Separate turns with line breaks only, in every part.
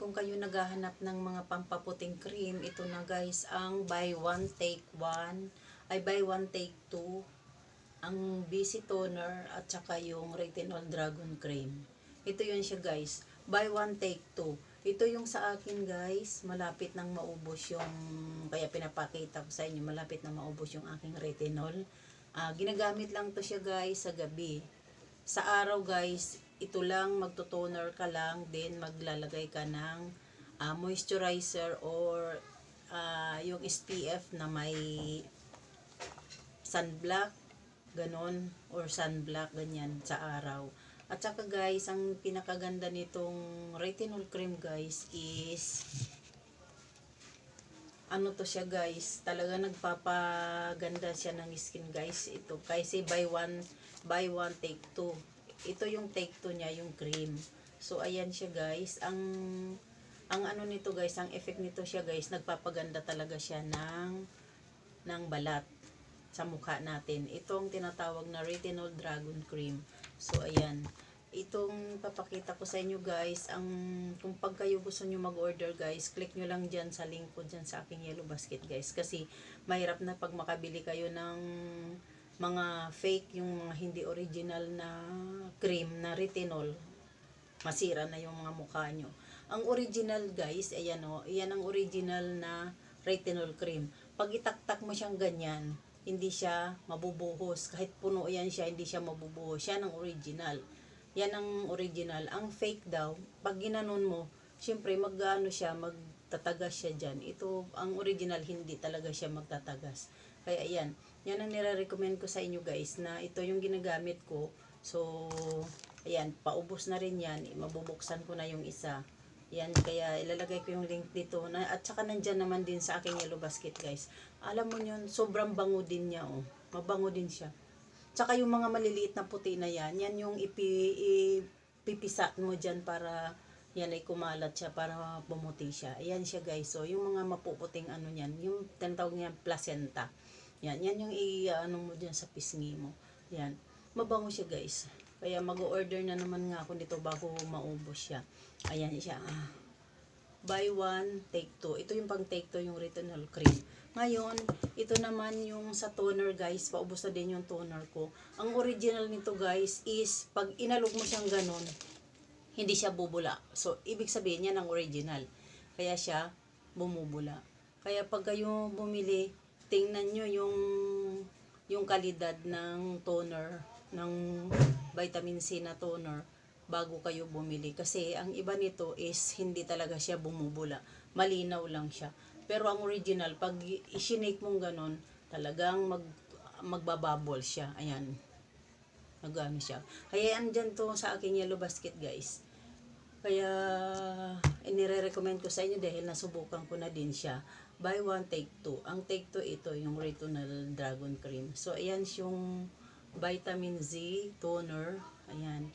kung kayo naghahanap ng mga pampaputing cream, ito na guys, ang buy one take one, ay buy one take two, ang BC Toner at saka yung Retinol Dragon Cream. Ito yun siya guys, buy one take two. Ito yung sa akin guys, malapit nang maubos yung, kaya pinapakita ko sa inyo, malapit nang maubos yung aking retinol. Ginagamit lang to siya guys sa gabi. Sa araw guys, ito lang, magto-toner ka lang, then maglalagay ka ng moisturizer or yung SPF na may sunblock, ganon, or sunblock, ganyan, sa araw. At saka guys, ang pinakaganda nitong retinol cream guys is, ano to siya guys, talaga nagpapaganda siya ng skin guys. Ito, kasi buy one take two. Ito yung take two niya, yung cream. So ayan siya guys, ang ano nito guys, ang effect nito siya guys, nagpapaganda talaga siya ng balat sa mukha natin. Itong tinatawag na Retinol Dragon Cream. So ayan, itong papakita ko sa inyo guys, kung pag kayo gusto nyo mag-order guys, click nyo lang dyan sa link ko dyan sa aking yellow basket guys, kasi mahirap na pag makabili kayo ng mga fake, yung mga hindi original na cream na retinol, masira na yung mga mukha nyo. Ang original guys, ayan o, ayan ang original na retinol cream. Pag itaktak mo siyang ganyan, hindi siya mabubuhos, kahit puno yan siya, hindi siya mabubuhos. Yan ang original. Yan ang original. Ang fake daw, pag ginanon mo, syempre mag-ano siya, magtatagas siya dyan. Ito, ang original, hindi talaga siya magtatagas. Kaya yan, yan ang nire-recommend ko sa inyo guys, na ito yung ginagamit ko. So, ayan, paubos na rin yan. Mabubuksan ko na yung isa. Yan, kaya ilalagay ko yung link dito. At saka nandyan naman din sa aking yellow basket guys. Alam mo yun, sobrang bango din niya. Oh. Mabango din siya. Tsaka yung mga maliliit na puti na yan, yan yung ipipisat mo dyan para yan ay kumalat siya, para bumuti siya. Ayan siya guys. So, yung mga mapuputing ano yan, yung tinatawag niya placenta. Yan, yan yung ano mo dyan sa pisngi mo. Yan. Mabango siya guys. Kaya mag-order na naman nga ako nito bago maubos siya. Ayan siya. Buy one, take two. Ito yung pang take two, yung retinol cream. Ngayon, ito naman yung sa toner guys. Paubos na din yung toner ko. Ang original nito guys is, pag inalog mo siyang ganon, hindi siya bubula. So, ibig sabihin yan ang original. Kaya siya bumubula. Kaya pag kayo bumili, tingnan nyo yung kalidad ng toner, ng vitamin C na toner, bago kayo bumili. Kasi ang iba nito is hindi talaga siya bumubula. Malinaw lang siya. Pero ang original, pag i-shake mong ganon, talagang magbabubble siya. Ayan. Nagano siya. Kaya andyan to sa aking yellow basket guys. Kaya inire-recommend ko sa inyo dahil nasubukan ko na din siya. Buy one, take two. Ang take two ito, yung Retinol Dragon Cream. So ayan yung vitamin Z toner. Ayan.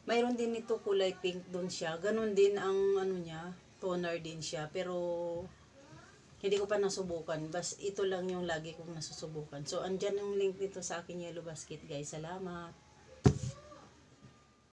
Mayroon din ito kulay pink doon siya. Ganon din ang ano niya, toner din siya. Pero hindi ko pa nasubukan. Bas ito lang yung lagi kong nasusubukan. So andyan yung link dito sa akin yellow basket guys. Salamat.